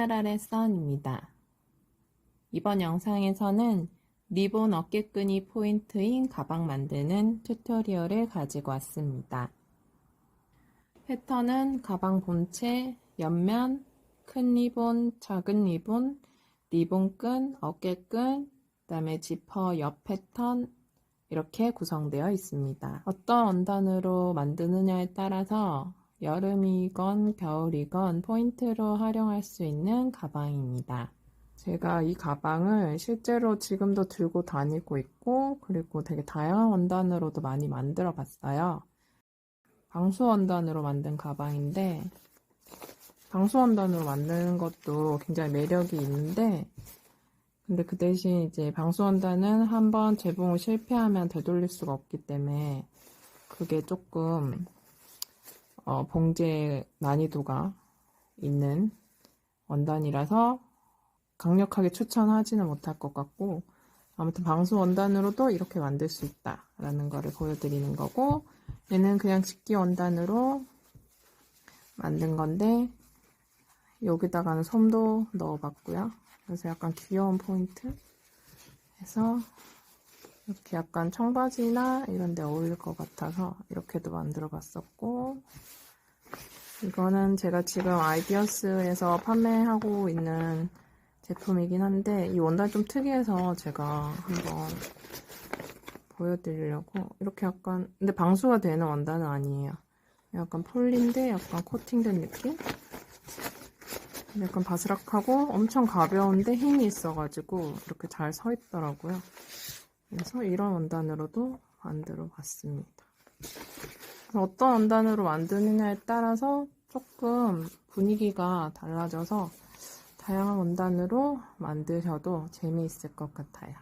하늘 아래 선입니다. 이번 영상에서는 리본 어깨끈이 포인트인 가방 만드는 튜토리얼을 가지고 왔습니다. 패턴은 가방 본체, 옆면, 큰 리본, 작은 리본, 리본끈, 어깨끈, 그 다음에 지퍼 옆 패턴 이렇게 구성되어 있습니다. 어떤 원단으로 만드느냐에 따라서 여름이건 겨울이건 포인트로 활용할 수 있는 가방입니다. 제가 이 가방을 실제로 지금도 들고 다니고 있고, 그리고 되게 다양한 원단으로도 많이 만들어 봤어요. 방수 원단으로 만든 가방인데, 방수 원단으로 만드는 것도 굉장히 매력이 있는데, 근데 그 대신 이제 방수 원단은 한번 재봉을 실패하면 되돌릴 수가 없기 때문에 그게 조금 봉제 난이도가 있는 원단이라서 강력하게 추천하지는 못할 것 같고, 아무튼 방수 원단으로도 이렇게 만들 수 있다 라는 거를 보여드리는 거고, 얘는 그냥 직기 원단으로 만든 건데 여기다가는 솜도 넣어봤고요. 그래서 약간 귀여운 포인트 해서 이렇게 약간 청바지나 이런 데 어울릴 것 같아서 이렇게도 만들어 봤었고, 이거는 제가 지금 아이디어스에서 판매하고 있는 제품이긴 한데 이 원단 좀 특이해서 제가 한번 보여드리려고. 이렇게 약간, 근데 방수가 되는 원단은 아니에요. 약간 폴리인데 약간 코팅된 느낌? 약간 바스락하고 엄청 가벼운데 힘이 있어가지고 이렇게 잘 서 있더라고요. 그래서 이런 원단으로도 만들어 봤습니다. 어떤 원단으로 만드느냐에 따라서 조금 분위기가 달라져서 다양한 원단으로 만드셔도 재미있을 것 같아요.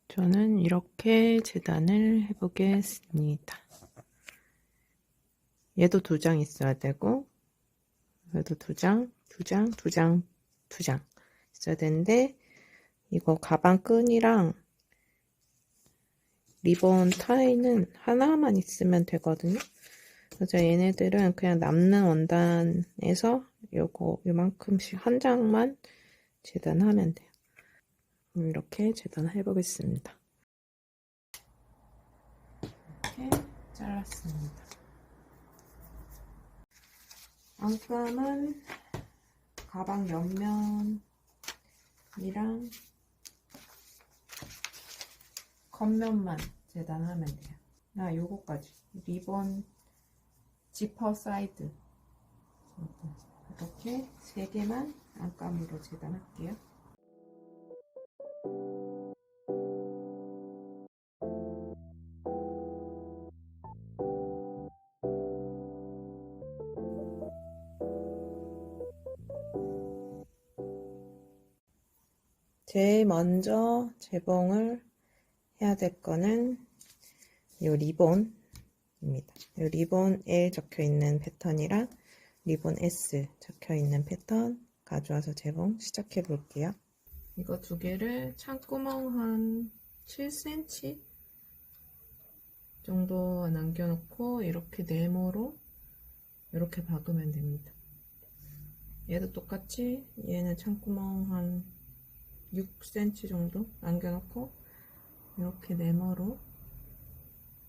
저는 이렇게 재단을 해보겠습니다. 얘도 2장 있어야 되고, 얘도 2장, 2장, 2장, 2장 있어야 되는데, 이거 가방 끈이랑 리본 타이는 하나만 있으면 되거든요. 그래서 얘네들은 그냥 남는 원단에서 요만큼씩 한 장만 재단하면 돼요. 이렇게 재단해 보겠습니다. 이렇게 잘랐습니다. 안감은 가방 옆면이랑 겉면만 재단하면 돼요. 요거까지 리본 지퍼 사이드 이렇게 3개만 안감으로 재단할게요. 제일 먼저 재봉을 해야 될 거는 이 리본입니다. 이 리본 L 적혀 있는 패턴이랑 리본 S 적혀 있는 패턴 가져와서 재봉 시작해 볼게요. 이거 2개를 창구멍 한 7cm 정도 남겨놓고 이렇게 네모로 이렇게 박으면 됩니다. 얘도 똑같이 얘는 창구멍 한 6cm 정도 남겨놓고 이렇게 네모로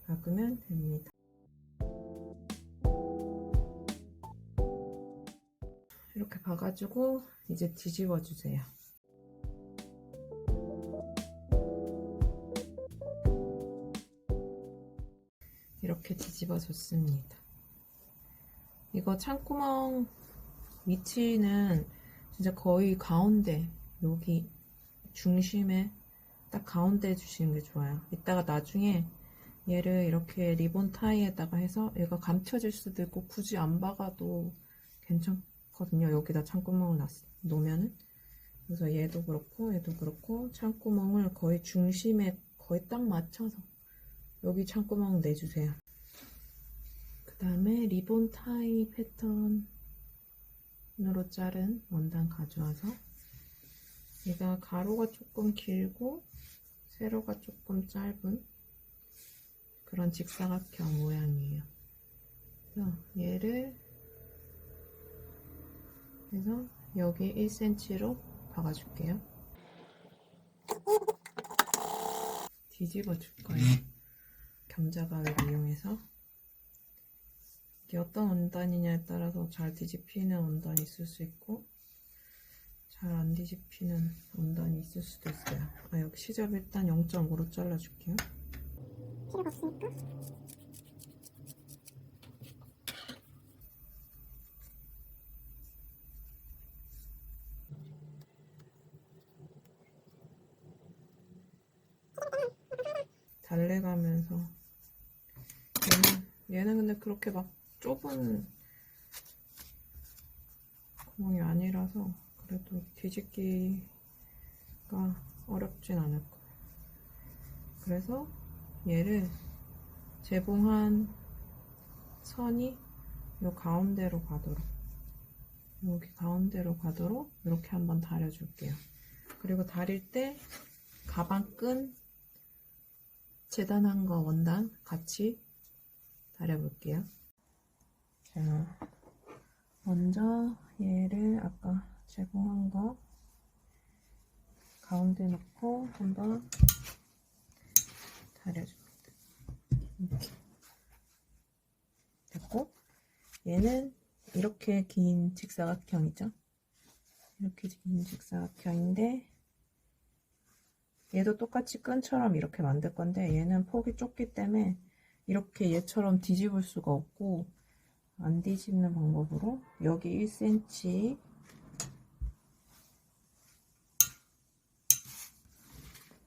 박으면 됩니다. 이렇게 봐가지고 이제 뒤집어 주세요. 이렇게 뒤집어 줬습니다. 이거 창구멍 위치는 진짜 거의 가운데, 여기 중심에 딱 가운데 해주시는 게 좋아요. 이따가 나중에 얘를 이렇게 리본 타이에다가 해서 얘가 감춰질 수도 있고 굳이 안 박아도 괜찮거든요. 여기다 창구멍을 놓으면은. 그래서 얘도 그렇고 창구멍을 거의 중심에 거의 딱 맞춰서 여기 창구멍 내주세요. 그 다음에 리본 타이 패턴으로 자른 원단 가져와서 얘가 가로가 조금 길고 세로가 조금 짧은 그런 직사각형 모양이에요. 그래서 얘를 그래서 여기 1cm로 박아줄게요. 뒤집어 줄 거예요. 겸자가위를 이용해서. 이게 어떤 원단이냐에 따라서 잘 뒤집히는 원단이 있을 수 있고 잘 안 뒤집히는 원단이 있을 수도 있어요. 여기 시접 일단 0.5로 잘라줄게요. 필요가 없으니까. 달래가면서 얘는 근데 그렇게 막 좁은 구멍이 아니라서 그래도 뒤집기가 어렵진 않을 거예요. 그래서 얘를 재봉한 선이 요 가운데로 가도록 여기 가운데로 가도록 이렇게 한번 다려줄게요. 그리고 다릴 때 가방끈 재단한 거 원단 같이 다려볼게요. 자, 먼저 얘를 아까 제공한 거 가운데 놓고 한번 다려줍니다. 이렇게 됐고, 얘는 이렇게 긴 직사각형이죠. 이렇게 긴 직사각형인데 얘도 똑같이 끈처럼 이렇게 만들 건데 얘는 폭이 좁기 때문에 이렇게 얘처럼 뒤집을 수가 없고 안 뒤집는 방법으로 여기 1cm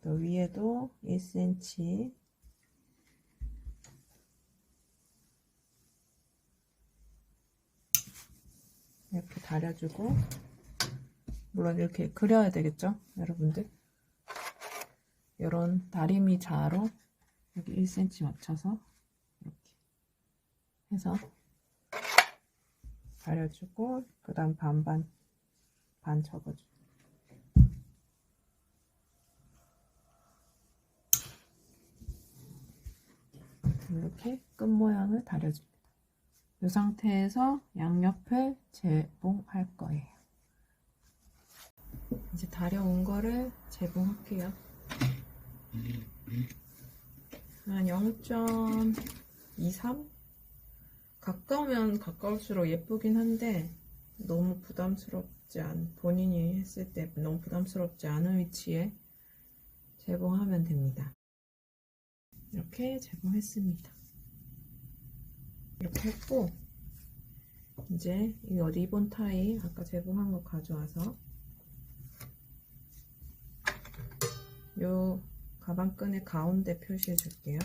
또 위에도 1cm 이렇게 다려주고 물론 이렇게 그려야 되겠죠 여러분들. 이런 다리미 자로 여기 1cm 맞춰서 이렇게 해서 다려주고 그 다음 반 접어줘. 이렇게 끝 모양을 다려줍니다. 이 상태에서 양옆을 재봉할 거예요. 이제 다려온 거를 재봉할게요. 한 0.23? 가까우면 가까울수록 예쁘긴 한데 너무 부담스럽지 않은 본인이 했을 때 너무 부담스럽지 않은 위치에 재봉하면 됩니다. 이렇게 재봉했습니다. 이렇게 했고 이제 이 리본 타이 아까 재봉한 거 가져와서 요 가방끈의 가운데 표시해 줄게요.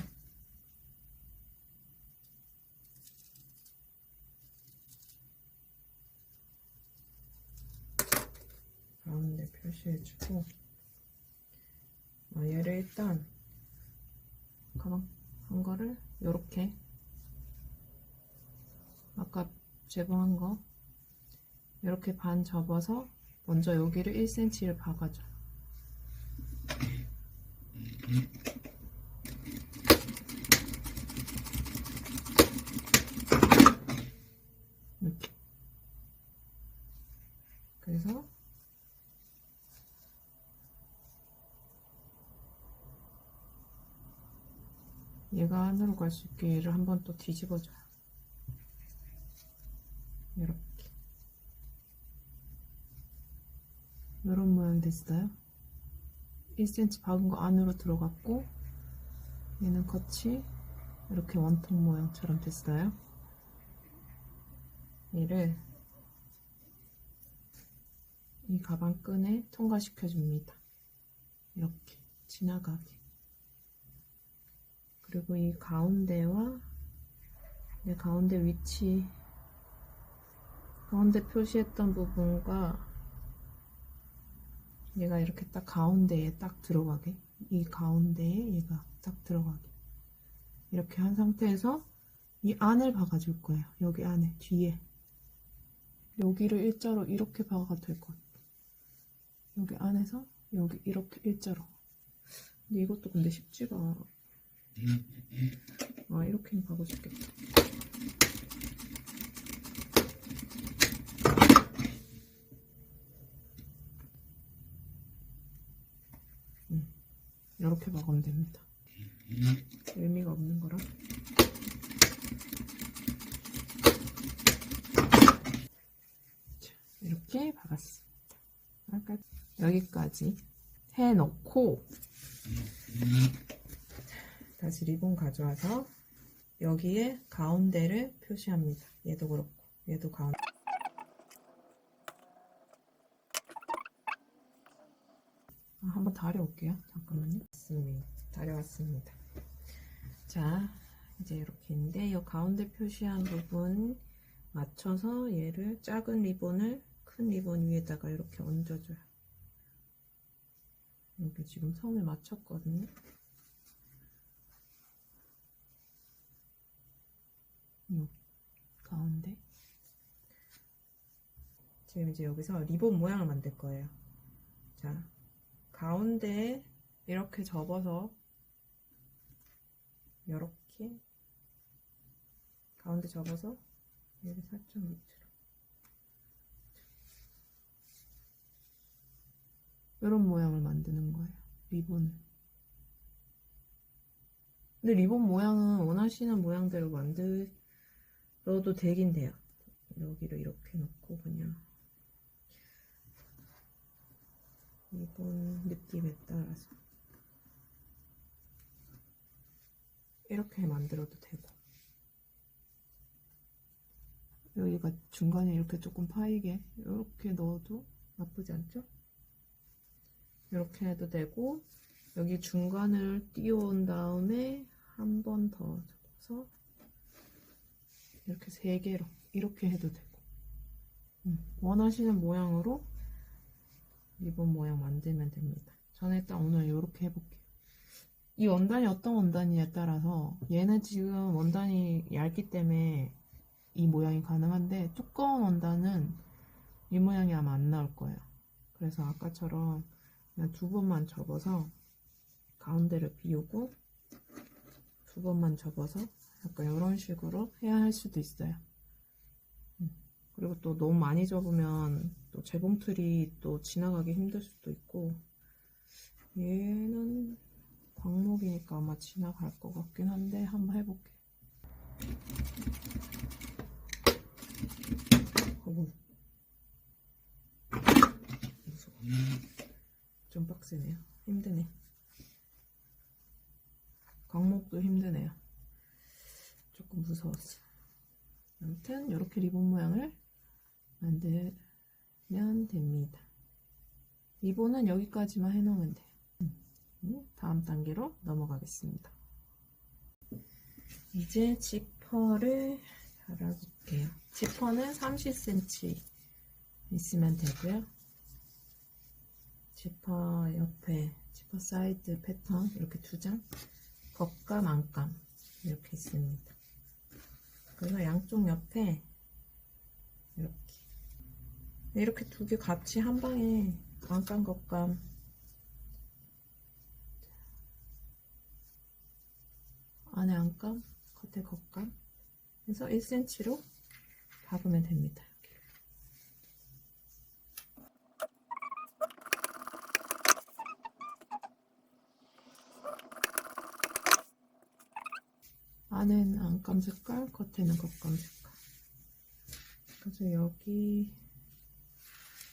가운데 표시해 주고 얘를 일단 가방 한 거를 요렇게 아까 재봉한 거 이렇게 반 접어서 먼저 여기를 1cm를 박아줘요. 이렇게. 그래서 얘가 안으로 갈 수 있게 얘를 한번 또 뒤집어줘요. 이렇게. 이런 모양이 됐어요. 1cm 박은 거 안으로 들어갔고 얘는 겉이 이렇게 원통 모양처럼 됐어요. 얘를 이 가방끈에 통과시켜 줍니다. 이렇게 지나가게. 그리고 이 가운데와 내 가운데 위치 가운데 표시했던 부분과 얘가 이렇게 딱 가운데에 딱 들어가게 이 가운데에 얘가 딱 들어가게 이렇게 한 상태에서 이 안을 박아줄 거예요. 여기 안에 뒤에 여기를 일자로 이렇게 박아도 될 것 같아요. 여기 안에서 여기 이렇게 일자로. 근데 이것도 근데 쉽지가. 아, 이렇게는 가고 싶겠다. 이렇게 박으면 됩니다. 의미가 없는 거라. 자, 이렇게 박았습니다. 아까 여기까지 해놓고 다시 리본 가져와서 여기에 가운데를 표시합니다. 얘도 그렇고 얘도 가운데. 한번 다려올게요. 잠깐만요. 다려왔습니다. 자, 이제 이렇게 있는데 이 가운데 표시한 부분 맞춰서 얘를 작은 리본을 큰 리본 위에다가 이렇게 얹어줘요. 여기 지금 선을 맞췄거든요. 요 가운데. 지금 이제 여기서 리본 모양을 만들 거예요. 자, 가운데에 이렇게 접어서 이렇게 가운데 접어서 얘를 살짝 밑으로 이런 모양을 만드는 거예요. 리본을. 근데 리본 모양은 원하시는 모양대로 만들어도 되긴 돼요. 여기를 이렇게 놓고 그냥 리본 느낌에 따라서 이렇게 만들어도 되고, 여기가 중간에 이렇게 조금 파이게 이렇게 넣어도 나쁘지 않죠? 이렇게 해도 되고, 여기 중간을 띄워온 다음에 한 번 더 접어서 이렇게 3개로 이렇게 해도 되고, 원하시는 모양으로 리본 모양 만들면 됩니다. 저는 일단 오늘 이렇게 해볼게요. 이 원단이 어떤 원단이냐에 따라서, 얘는 지금 원단이 얇기 때문에 이 모양이 가능한데, 두꺼운 원단은 이 모양이 아마 안 나올 거예요. 그래서 아까처럼 그냥 2번만 접어서 가운데를 비우고 2번만 접어서 약간 이런 식으로 해야 할 수도 있어요. 그리고 또 너무 많이 접으면 또 재봉틀이 또 지나가기 힘들 수도 있고, 얘는 광목이니까 아마 지나갈 것 같긴 한데 한번 해볼게요. 무서워. 좀 빡세네요. 힘드네. 광목도 힘드네요. 조금 무서웠어. 아무튼 이렇게 리본 모양을 만들면 됩니다. 리본은 여기까지만 해놓으면 돼요. 다음 단계로 넘어가겠습니다. 이제 지퍼를 달아볼게요. 지퍼는 30cm 있으면 되고요. 지퍼 옆에 지퍼 사이드 패턴 이렇게 2장, 겉감 안감 이렇게 있습니다. 그래서 양쪽 옆에 이렇게 2개 같이 한 방에 안감 겉감 안에 안감 겉에 겉감 해서 1cm로 박으면 됩니다. 안에는 안감 색깔, 겉에는 겉감 색깔. 그래서 여기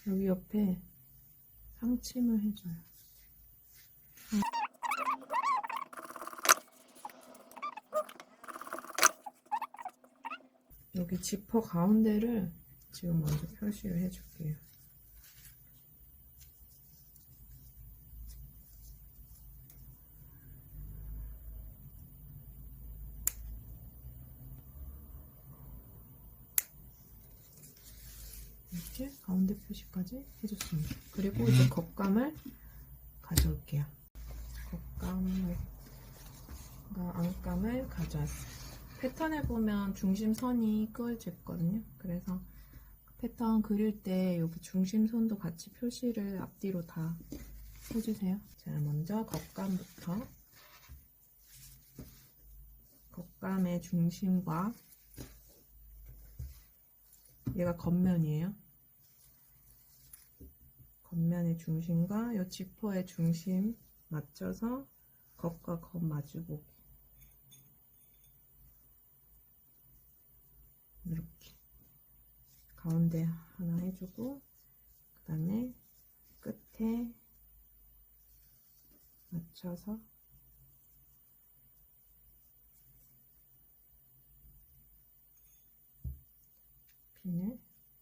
옆에 상침을 해줘요. 여기 지퍼 가운데를 지금 먼저 표시를 해줄게요. 이렇게 가운데 표시까지 해줬습니다. 그리고 이제 겉감을 가져올게요. 안감을 가져왔어요. 패턴에 보면 중심선이 그어져 있거든요. 그래서 패턴 그릴 때 여기 중심선도 같이 표시를 앞뒤로 다 해주세요. 자, 먼저 겉감부터. 겉감의 중심과 얘가 겉면이에요. 겉면의 중심과 이 지퍼의 중심 맞춰서 겉과 겉 마주보기. 이렇게 가운데 하나 해주고 그 다음에 끝에 맞춰서 핀을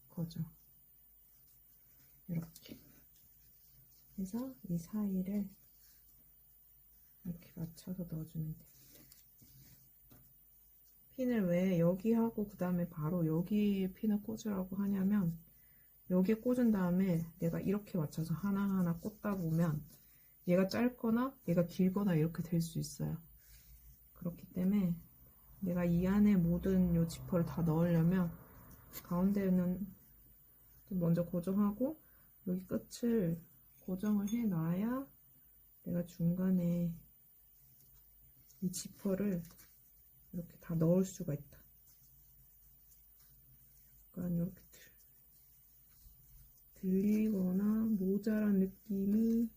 고정. 이렇게 해서 이 사이를 이렇게 맞춰서 넣어주면 돼요. 핀을 왜 여기 하고 그 다음에 바로 여기에 핀을 꽂으라고 하냐면 여기에 꽂은 다음에 내가 이렇게 맞춰서 하나하나 꽂다 보면 얘가 짧거나 얘가 길거나 이렇게 될 수 있어요. 그렇기 때문에 내가 이 안에 모든 요 지퍼를 다 넣으려면 가운데는 먼저 고정하고 여기 끝을 고정을 해 놔야 내가 중간에 이 지퍼를 이렇게 다 넣을 수가 있다. 약간 이렇게 들리거나 모자란 느낌이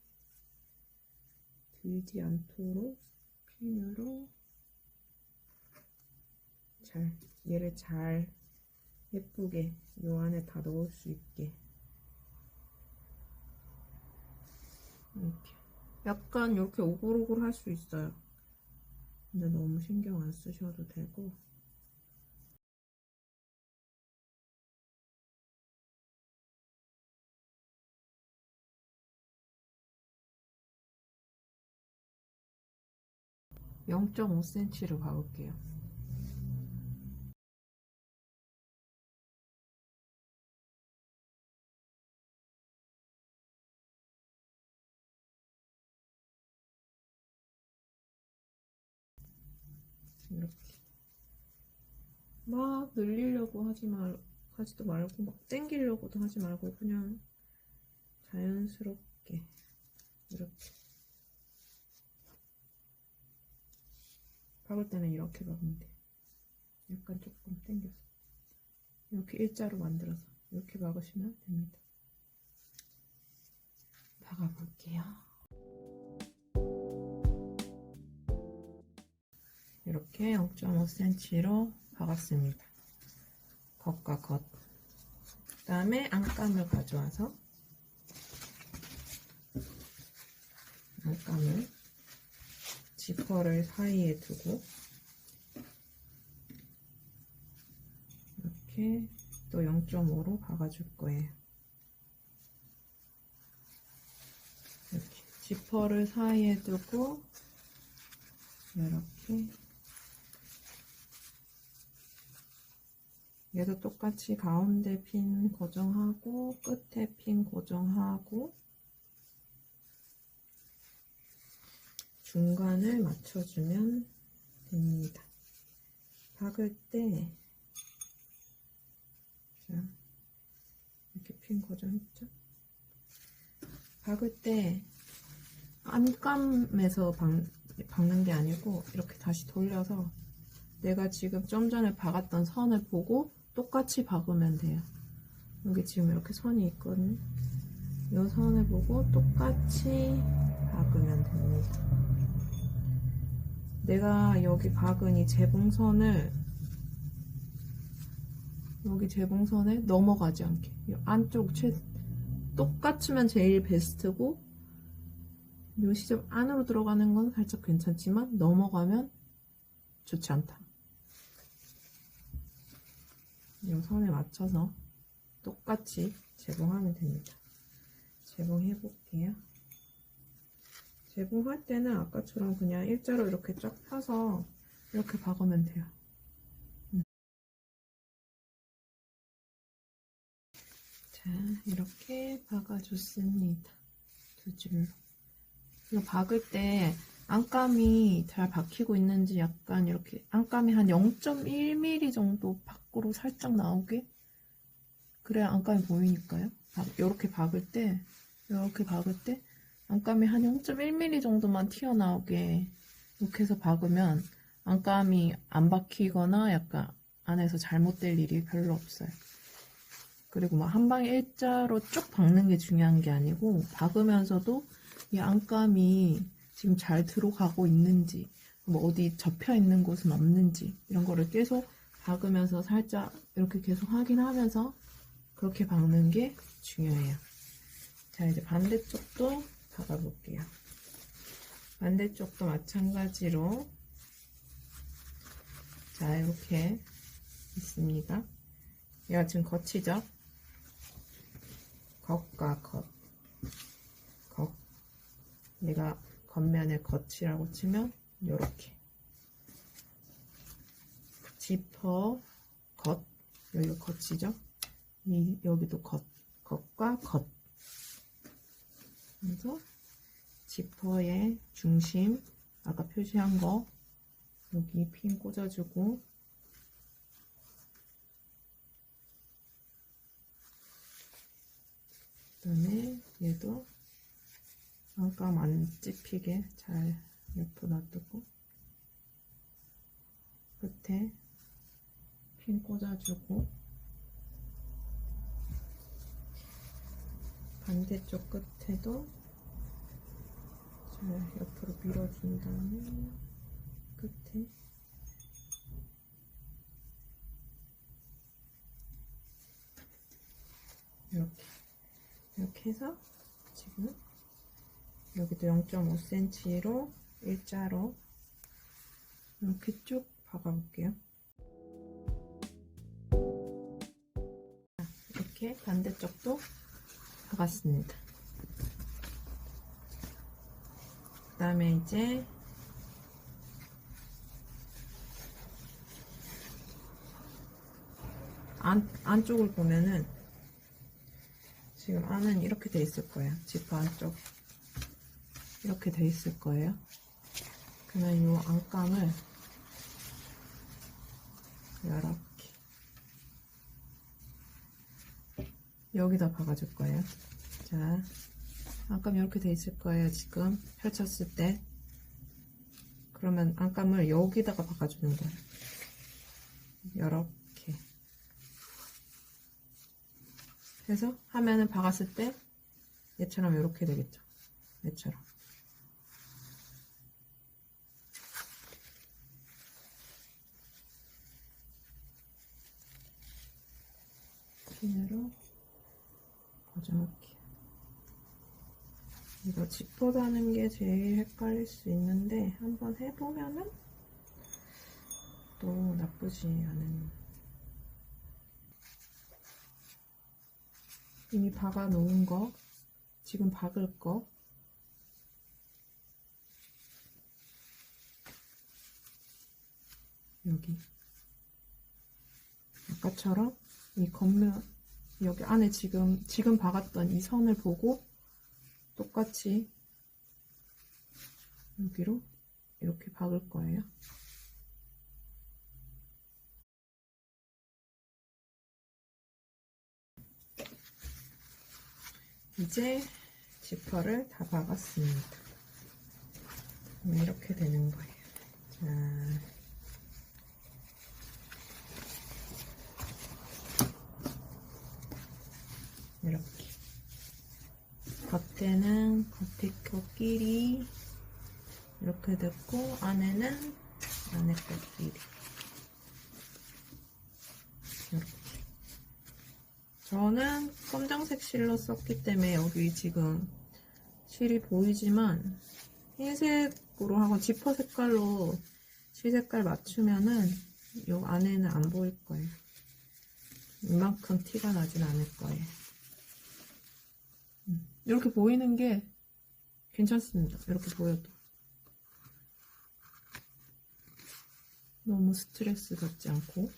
들지 않도록 핀으로 얘를 잘 예쁘게 요 안에 다 넣을 수 있게 이렇게 약간 이렇게 오글오글 할 수 있어요. 근데 너무 신경 안 쓰셔도 되고 (0.5cm로) 박을게요. 이렇게 막 늘리려고 하지도 말고 막 당기려고도 하지 말고 그냥 자연스럽게 이렇게 박을 때는 이렇게 박으면 돼요. 약간 조금 당겨서 이렇게 일자로 만들어서 이렇게 박으시면 됩니다. 박아볼게요. 이렇게 0.5cm로 박았습니다. 겉과 겉. 그 다음에 안감을 가져와서 안감을 지퍼를 사이에 두고 이렇게 또 0.5로 박아줄 거예요. 이렇게 지퍼를 사이에 두고 이렇게 얘도 똑같이 가운데 핀 고정하고 끝에 핀 고정하고 중간을 맞춰주면 됩니다. 박을 때 자, 이렇게 핀 고정했죠? 박을 때 안감에서 박는 게 아니고 이렇게 다시 돌려서 내가 지금 좀 전에 박았던 선을 보고 똑같이 박으면 돼요. 여기 지금 이렇게 선이 있거든요. 이 선을 보고 똑같이 박으면 됩니다. 내가 여기 박은 이 재봉선을 여기 재봉선에 넘어가지 않게 안쪽 똑같으면 제일 베스트고 요 시접 안으로 들어가는 건 살짝 괜찮지만 넘어가면 좋지 않다. 이 선에 맞춰서 똑같이 재봉하면 됩니다. 재봉해 볼게요. 재봉할 때는 아까처럼 그냥 일자로 이렇게 쫙 펴서 이렇게 박으면 돼요. 자, 이렇게 박아줬습니다. 두 줄로. 이거 박을 때 안감이 잘 박히고 있는지 약간 이렇게 안감이 한 0.1mm 정도 밖으로 살짝 나오게 그래야 안감이 보이니까요. 이렇게 박을 때 안감이 한 0.1mm 정도만 튀어나오게 이렇게 해서 박으면 안감이 안 박히거나 약간 안에서 잘못될 일이 별로 없어요. 그리고 막 한 방에 일자로 쭉 박는 게 중요한 게 아니고 박으면서도 이 안감이 지금 잘 들어가고 있는지 뭐 어디 접혀 있는 곳은 없는지 이런 거를 계속 박으면서 살짝 이렇게 계속 확인하면서 그렇게 박는 게 중요해요. 자, 이제 반대쪽도 박아볼게요. 반대쪽도 마찬가지로 자, 이렇게 있습니다. 얘가 지금 겉이죠? 겉과 겉. 내가 겉면에 겉이라고 치면 요렇게 지퍼 겉, 여기가 겉이죠? 여기도 겉과 겉. 그래서 지퍼의 중심, 아까 표시한 거 여기 핀 꽂아주고 그 다음에 얘도 안감 안 찝히게 잘 옆으로 놔두고 끝에 핀 꽂아주고 반대쪽 끝에도 잘 옆으로 밀어준 다음에 끝에 이렇게 해서 지금 여기도 0.5cm로 일자로 이렇게 쭉 박아볼게요. 이렇게 반대쪽도 박았습니다. 그 다음에 이제 안쪽을 보면은 지금 안은 이렇게 돼 있을 거예요. 지퍼 안쪽 이렇게 돼 있을 거예요. 그러면 이 안감을 이렇게 여기다 박아줄 거예요. 자, 안감 이렇게 돼 있을 거예요. 지금 펼쳤을 때 그러면 안감을 여기다가 박아주는 거예요. 이렇게 해서 하면은 박았을 때 얘처럼 이렇게 되겠죠. 얘처럼. 핀으로 고정할게요. 이거 지퍼 다는 게 제일 헷갈릴 수 있는데 한번 해보면은 또 나쁘지 않은, 이미 박아 놓은 거, 지금 박을 거 여기 아까처럼 이 겉면 여기 안에 지금 박았던 이 선을 보고 똑같이 여기로 이렇게 박을 거예요. 이제 지퍼를 다 박았습니다. 이렇게 되는 거예요. 자, 이렇게 겉에는 겉끼리 이렇게 됐고 안에는 안에 것끼리 이렇게. 저는 검정색 실로 썼기 때문에 여기 지금 실이 보이지만 흰색으로 하고 지퍼 색깔로 실 색깔 맞추면은 요 안에는 안 보일 거예요. 이만큼 티가 나진 않을 거예요. 이렇게 보이는 게 괜찮습니다. 이렇게 보여도 너무 스트레스 받지 않고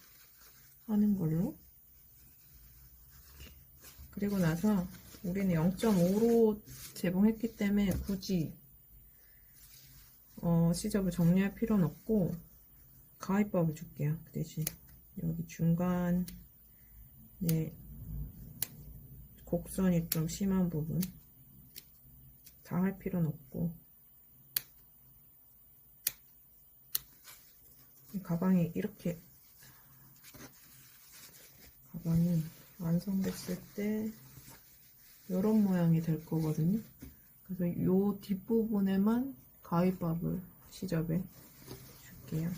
하는 걸로. 그리고 나서 우리는 0.5로 재봉했기 때문에 굳이 시접을 정리할 필요는 없고 가위밥을 줄게요. 그 대신 여기 중간 네, 곡선이 좀 심한 부분 다 할 필요는 없고, 이 가방이 이렇게, 가방이 완성됐을 때 이런 모양이 될 거거든요. 그래서 이 뒷부분에만 가위밥을 시접해 줄게요.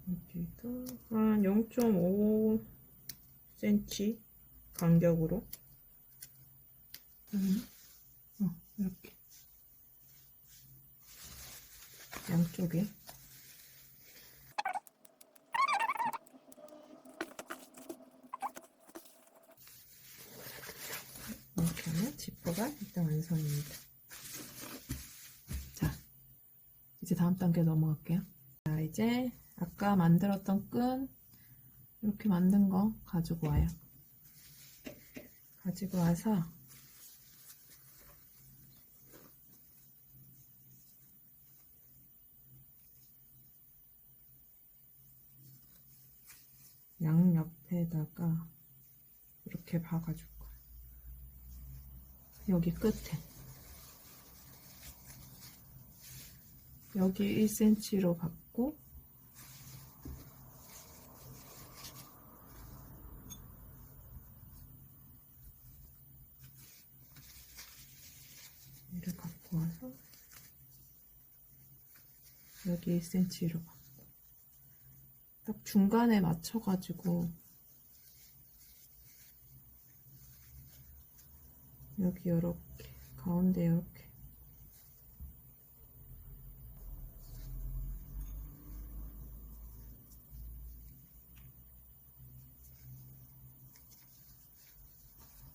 여기도 한 0.5cm 간격으로 이렇게 양쪽에 이렇게 하면 지퍼가 일단 완성입니다. 자, 이제 다음 단계 넘어갈게요. 자, 이제 아까 만들었던 끈 이렇게 만든 거 가지고 와요. 가지고 와서 양옆에다가 이렇게 박아줄 거예요. 여기 끝에. 여기 1cm로 박고, 얘를 갖고 와서 여기 1cm로 박고, 딱 중간에 맞춰가지고 여기 이렇게 가운데 이렇게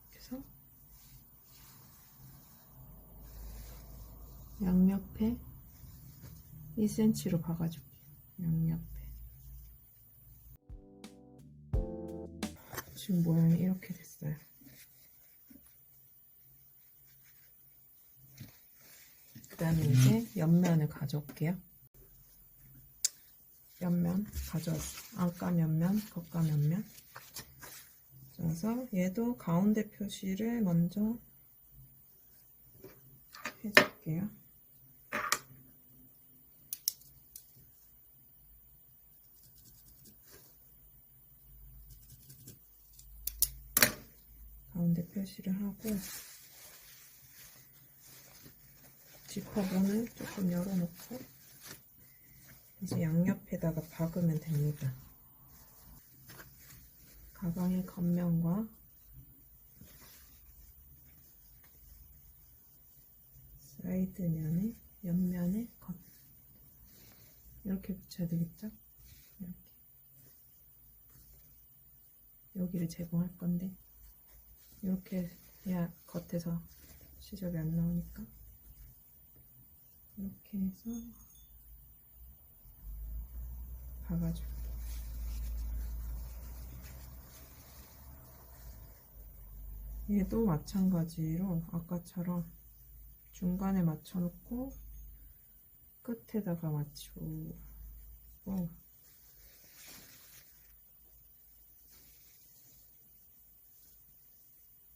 그래서 양옆에 1cm로 박아줄게요. 양옆에. 지금 모양이 이렇게 됐어요. 그 다음에 이제 옆면을 가져올게요. 옆면 가져왔어요. 안감 옆면, 겉감 옆면. 그래서 얘도 가운데 표시를 먼저 해줄게요. 가운데 표시를 하고, 지퍼문을 조금 열어놓고 이제 양옆에다가 박으면 됩니다. 가방의 겉면과 사이드 면에, 옆면에 겉 이렇게 붙여야 되겠죠? 이렇게 여기를 제공할 건데 이렇게 해야 겉에서 시접이 안 나오니까 이렇게 해서 박아줄게요. 얘도 마찬가지로 아까처럼 중간에 맞춰놓고 끝에다가 맞추고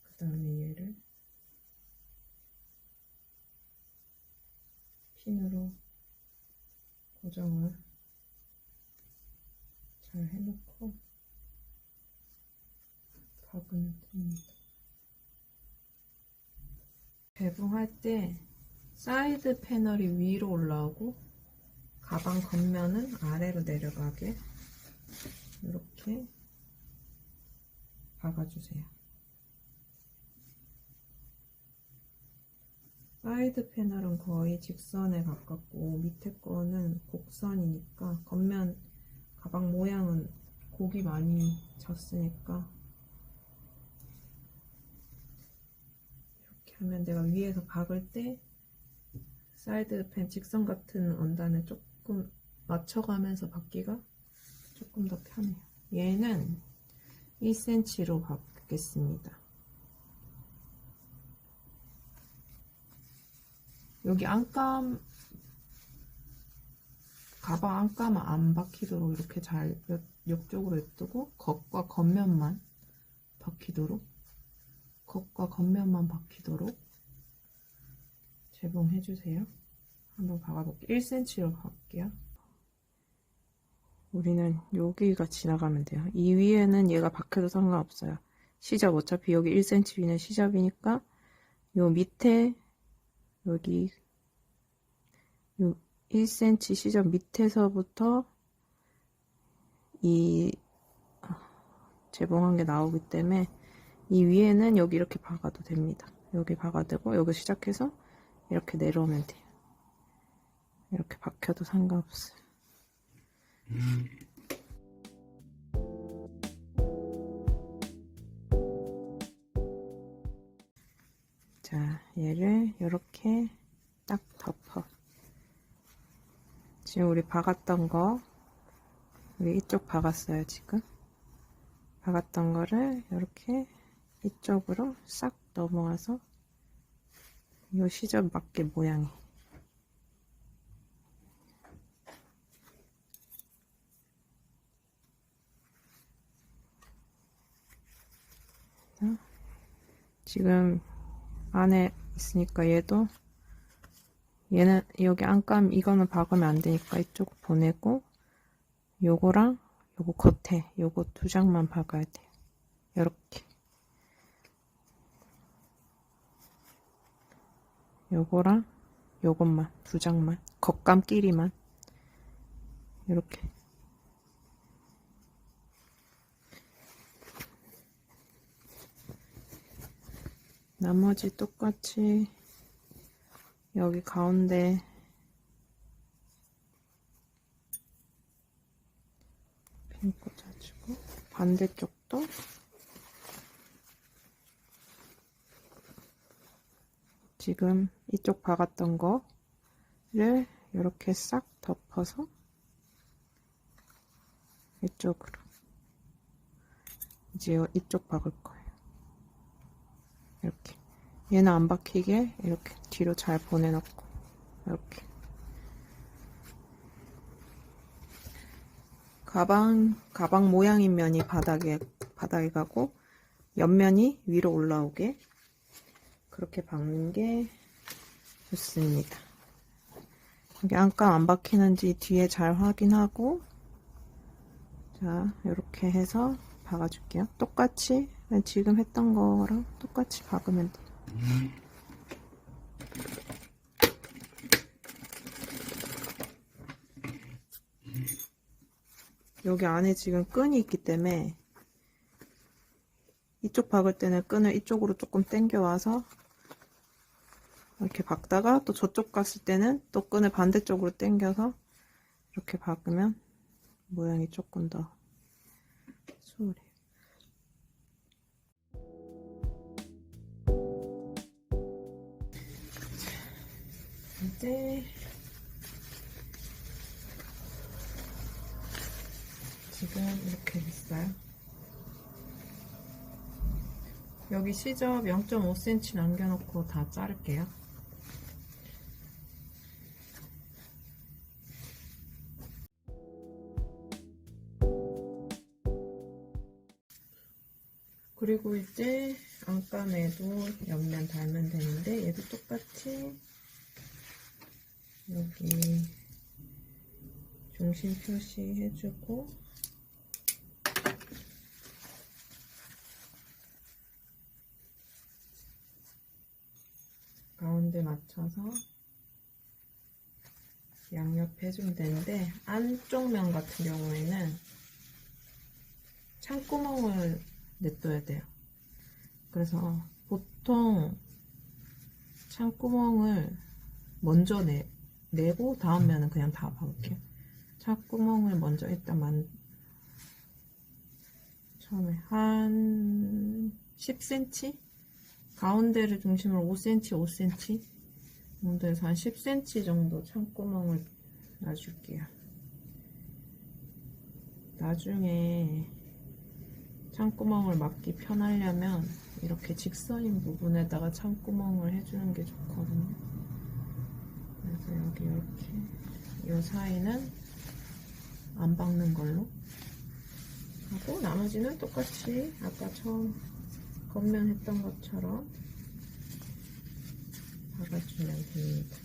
그 다음에 얘를 핀으로 고정을 잘 해놓고 박으면 됩니다. 배붕할 때 사이드 패널이 위로 올라오고 가방 겉면은 아래로 내려가게 이렇게 박아주세요. 사이드 패널은 거의 직선에 가깝고 밑에 거는 곡선이니까 겉면 가방 모양은 곡이 많이 졌으니까 이렇게 하면 내가 위에서 박을 때 사이드 펜 직선 같은 원단을 조금 맞춰가면서 박기가 조금 더 편해요. 얘는 1cm로 박겠습니다. 여기 안감, 가방 안감은 안 박히도록 이렇게 잘 옆쪽으로 냅두고 겉과 겉면만 박히도록, 겉과 겉면만 박히도록 재봉해주세요. 한번 박아볼게요. 1cm로 박을게요. 우리는 여기가 지나가면 돼요. 이 위에는 얘가 박혀도 상관없어요. 시접 어차피 여기 1cm 위는 시접이니까 요 밑에 여기 요 1cm 시접 밑에서부터 이 재봉한 게 나오기 때문에 이 위에는 여기 이렇게 박아도 됩니다. 여기 박아도 되고 여기 시작해서 이렇게 내려오면 돼요. 이렇게 박혀도 상관없어요. 자, 얘를 이렇게 딱 덮어. 지금 우리 박았던 거, 우리 이쪽 박았어요, 지금. 박았던 거를 이렇게 이쪽으로 싹 넘어와서 이 시접 맞게 모양이. 지금 안에 있으니까 얘는 여기 안감 이거는 박으면 안 되니까 이쪽 보내고 요거랑 요거 겉에 요거 두 장만 박아야 돼요. 요렇게 요거랑 요것만 두 장만 겉감끼리만 요렇게 나머지 똑같이 여기 가운데 핀 꽂아주고 반대쪽도 지금 이쪽 박았던 거를 이렇게 싹 덮어서 이쪽으로 이제 이쪽 박을 거예요. 이렇게 얘는 안 박히게 이렇게 뒤로 잘 보내놓고 이렇게 가방 모양인 면이 바닥에 가고 옆면이 위로 올라오게 그렇게 박는 게 좋습니다. 여기 안감 안 박히는지 뒤에 잘 확인하고 자 이렇게 해서 박아줄게요. 똑같이 지금 했던 거랑 똑같이 박으면 돼요. 여기 안에 지금 끈이 있기 때문에 이쪽 박을 때는 끈을 이쪽으로 조금 당겨와서 이렇게 박다가 또 저쪽 갔을 때는 또 끈을 반대쪽으로 당겨서 이렇게 박으면 모양이 조금 더 수월해요. 이제 지금 이렇게 됐어요. 여기 시접 0.5cm 남겨놓고 다 자를게요. 그리고 이제 안감에도 옆면 달면 되는데 얘도 똑같이 여기 중심 표시해주고 가운데 맞춰서 양옆 해주면 되는데 안쪽 면 같은 경우에는 창구멍을 냅둬야 돼요. 그래서 보통 창구멍을 먼저 내고 다음 면은 그냥 다 박을게요. 창구멍을 먼저 일단 처음에 한 10cm? 가운데를 중심으로 5cm, 5cm 정도에서 한 10cm 정도 창구멍을 놔줄게요. 나중에 창구멍을 막기 편하려면 이렇게 직선인 부분에다가 창구멍을 해주는 게 좋거든요. 그래서 여기 이렇게 이 사이는 안 박는 걸로 하고 나머지는 똑같이 아까 처음 겉면 했던 것처럼 박아주면 됩니다.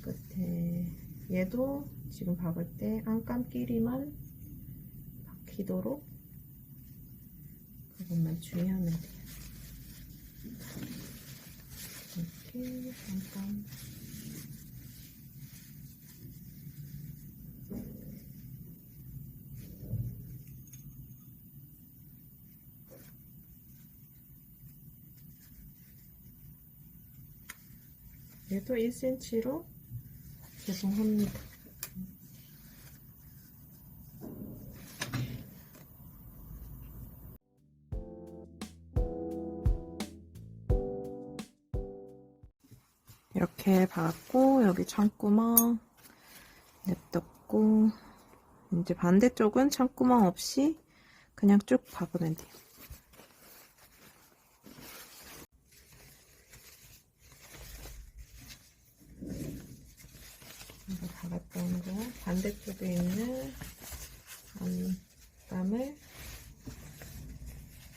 끝에 얘도 지금 박을 때 안감끼리만 박히도록 그것만 주의하면 돼요. 이렇게 안감 얘도 1cm로 개봉합니다. 이렇게 박았고 여기 창구멍 냅뒀고 이제 반대쪽은 창구멍 없이 그냥 쭉 박으면 돼요. 이거 박았던 거 반대쪽에 있는 안감을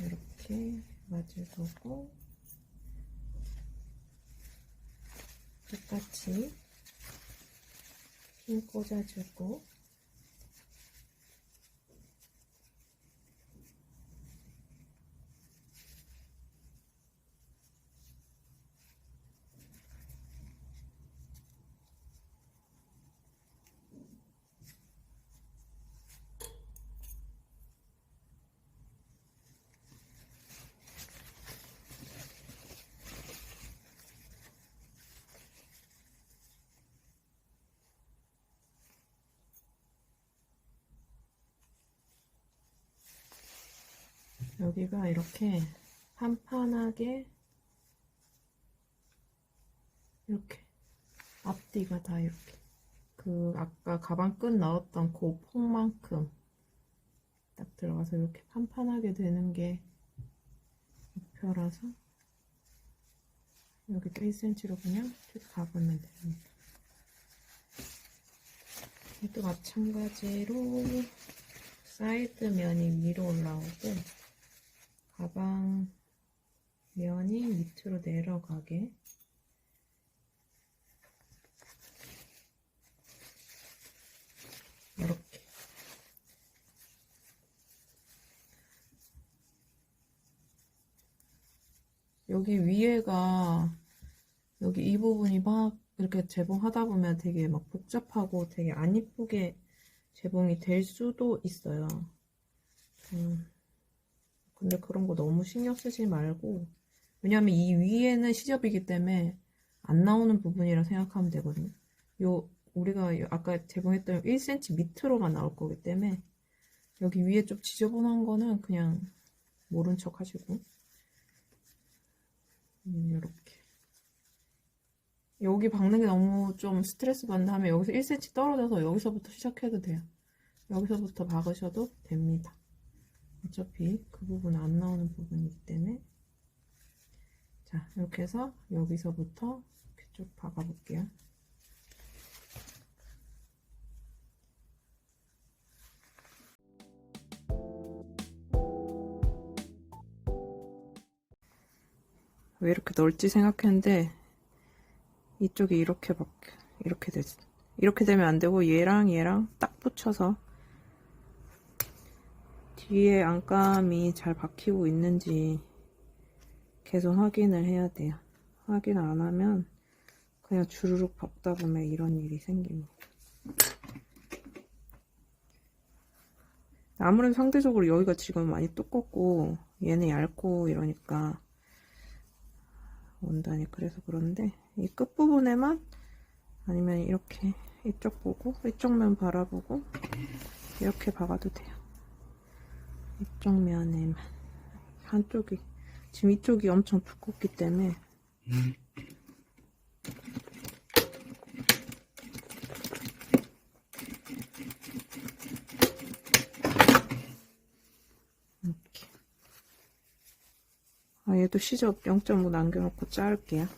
이렇게 맞춰주고 똑같이 핀 꽂아주고 여기가 이렇게 판판하게 이렇게 앞뒤가 다 이렇게 그 아까 가방 끈 넣었던 그 폭만큼 딱 들어가서 이렇게 판판하게 되는 게 목표라서 여기 1cm로 그냥 쭉 박으면 됩니다. 얘도 마찬가지로 사이드 면이 위로 올라오고 가방 면이 밑으로 내려가게 이렇게 여기 위에가 여기 이 부분이 막 이렇게 재봉하다 보면 되게 막 복잡하고 되게 안 이쁘게 재봉이 될 수도 있어요. 근데 그런 거 너무 신경 쓰지 말고 왜냐면 이 위에는 시접이기 때문에 안 나오는 부분이라 생각하면 되거든요. 우리가 아까 재봉했던 1cm 밑으로만 나올 거기 때문에 여기 위에 좀 지저분한 거는 그냥 모른 척 하시고 이렇게 여기 박는 게 너무 좀 스트레스 받는다 하면 여기서 1cm 떨어져서 여기서부터 시작해도 돼요. 여기서부터 박으셔도 됩니다. 어차피 그 부분 안 나오는 부분이기 때문에 자 이렇게 해서 여기서부터 이렇게 쭉 박아 볼게요. 왜 이렇게 넓지 생각했는데 이쪽이 이렇게 되지. 이렇게 되면 안 되고 얘랑 딱 붙여서 뒤에 안감이 잘 박히고 있는지 계속 확인을 해야 돼요. 확인 안 하면 그냥 주르륵 박다 보면 이런 일이 생깁니다. 아무래도 상대적으로 여기가 지금 많이 두껍고 얘는 얇고 이러니까 원단이 그래서 그런데 이 끝부분에만 아니면 이렇게 이쪽 보고 이쪽 면 바라보고 이렇게 박아도 돼요. 이쪽 면에만 한쪽이 지금 이쪽이 엄청 두껍기 때문에 이렇게 얘도 시접 0.5 남겨놓고 자를게요.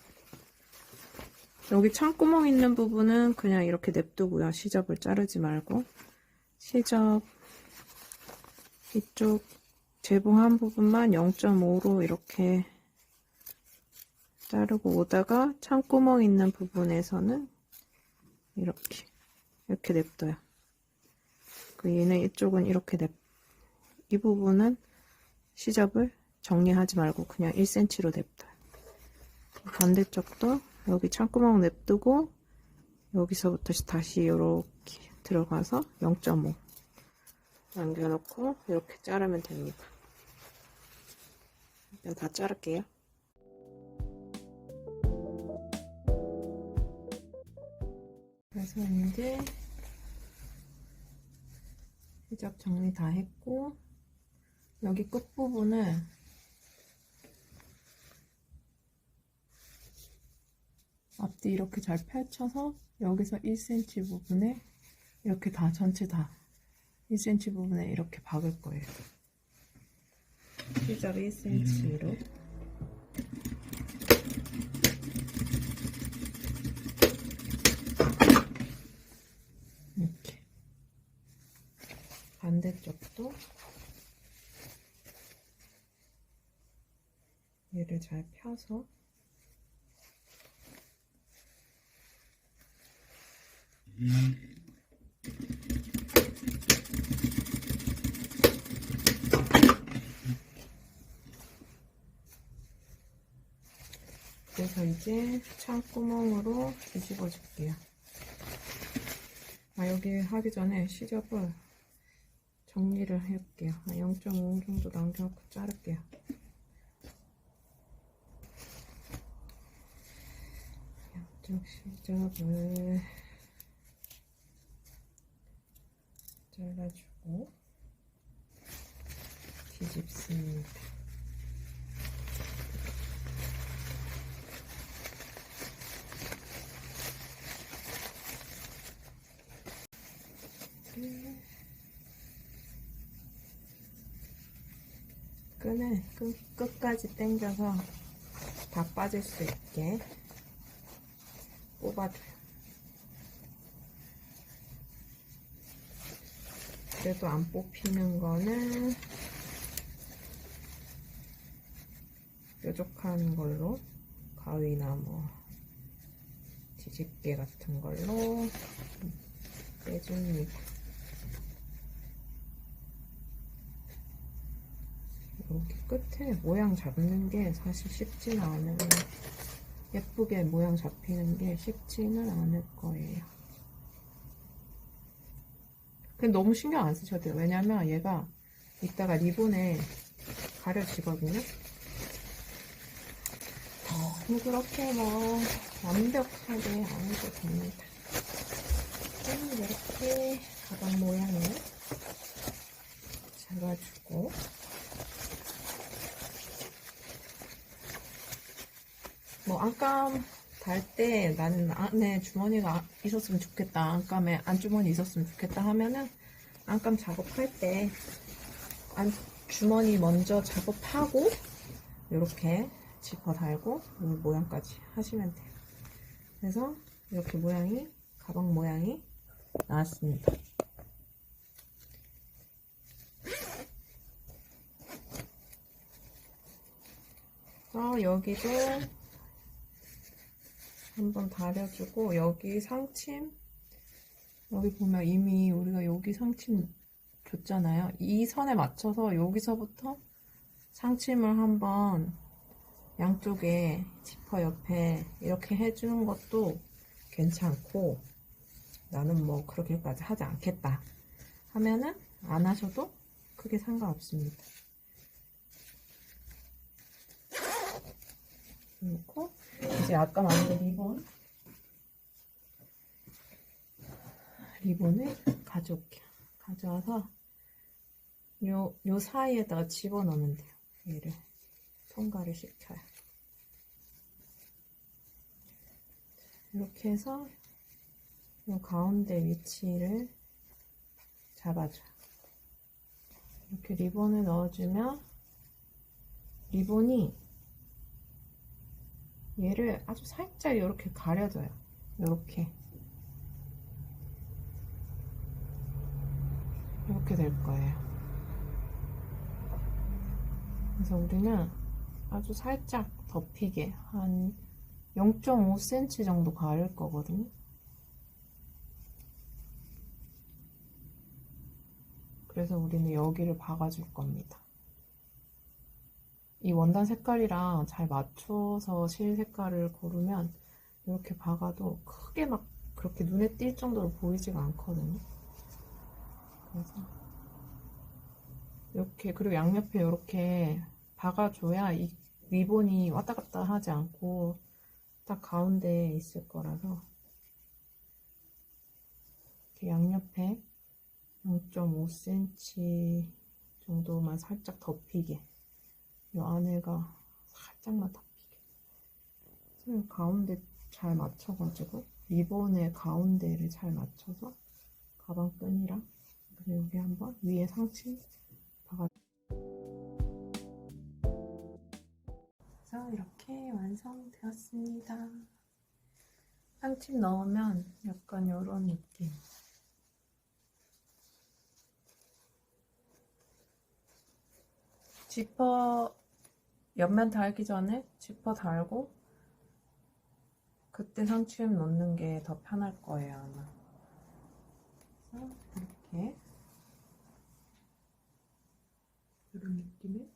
여기 창구멍 있는 부분은 그냥 이렇게 냅두고요. 시접을 자르지 말고 시접 이쪽 재봉한 부분만 0.5로 이렇게 자르고 오다가 창구멍 있는 부분에서는 이렇게 냅둬요. 얘는 이쪽은 이렇게 이 부분은 시접을 정리하지 말고 그냥 1cm로 냅둬요. 반대쪽도 여기 창구멍 냅두고 여기서부터 다시 이렇게 들어가서 0.5 남겨놓고 이렇게 자르면 됩니다. 일단 다 자를게요. 그래서 이제 시접 정리 다 했고 여기 끝부분을 앞뒤 이렇게 잘 펼쳐서 여기서 1cm 부분에 이렇게 전체 다 1cm 부분에 이렇게 박을 거예요. 시접 1cm로 이렇게 반대쪽도 얘를 잘 펴서 그래서 이제 창구멍으로 뒤집어 줄게요. 여기 하기 전에 시접을 정리를 해볼게요. 0.5 정도 남겨놓고 자를게요. 양쪽 시접을 잘라주고 뒤집습니다. 끈을 끝까지 당겨서 다 빠질 수 있게 뽑아줘요. 그래도 안 뽑히는 거는 뾰족한 걸로 가위나 뭐 뒤집개 같은 걸로 빼줍니다. 여기 끝에 모양 잡는 게 사실 쉽지는 않아요. 예쁘게 모양 잡히는 게 쉽지는 않을 거예요. 근데 너무 신경 안 쓰셔도 돼요. 왜냐면 얘가 이따가 리본에 가려지거든요. 너무 그렇게 뭐 완벽하게 안 해도 됩니다. 이렇게 가방 모양을 잡아주고 뭐 안감 달 때 나는 안에 주머니가 있었으면 좋겠다, 안감에 안주머니 있었으면 좋겠다 하면은 안감 작업할 때 주머니 먼저 작업하고 이렇게 지퍼 달고 이 모양까지 하시면 돼요. 그래서 이렇게 가방 모양이 나왔습니다. 여기도 한번 다려주고 여기 상침 여기 보면 이미 우리가 여기 상침 줬잖아요. 이 선에 맞춰서 여기서부터 상침을 한번 양쪽에 지퍼 옆에 이렇게 해주는 것도 괜찮고 나는 뭐 그렇게까지 하지 않겠다 하면은 안 하셔도 크게 상관없습니다. 놓고 이제 아까 만든 리본을 가져올게요. 가져와서 요 사이에다가 집어넣으면 돼요. 얘를 통과를 시켜요. 이렇게 해서 요 가운데 위치를 잡아줘요. 이렇게 리본을 넣어주면 리본이 얘를 아주 살짝 이렇게 가려줘요. 이렇게 될 거예요. 그래서 우리는 아주 살짝 덮이게 한 0.5cm 정도 가릴 거거든요. 그래서 우리는 여기를 박아줄 겁니다. 이 원단 색깔이랑 잘 맞춰서 실 색깔을 고르면 이렇게 박아도 크게 막 그렇게 눈에 띌 정도로 보이지가 않거든요. 그래서 이렇게, 그리고 양옆에 이렇게 박아줘야 이 리본이 왔다 갔다 하지 않고 딱 가운데에 있을 거라서 이렇게 양옆에 0.5cm 정도만 살짝 덮이게, 이 안에가 살짝만 덮이게. 그래서 가운데 잘 맞춰가지고 리본의 가운데를 잘 맞춰서 가방끈이랑, 그래서 여기 한번 위에 상체 박아. 그래서 이렇게 완성되었습니다. 상침 넣으면 약간 이런 느낌. 지퍼 옆면 달기 전에 지퍼 달고 그때 상추엠 넣는 게 더 편할 거예요, 아마. 그래서 이렇게 이런 느낌의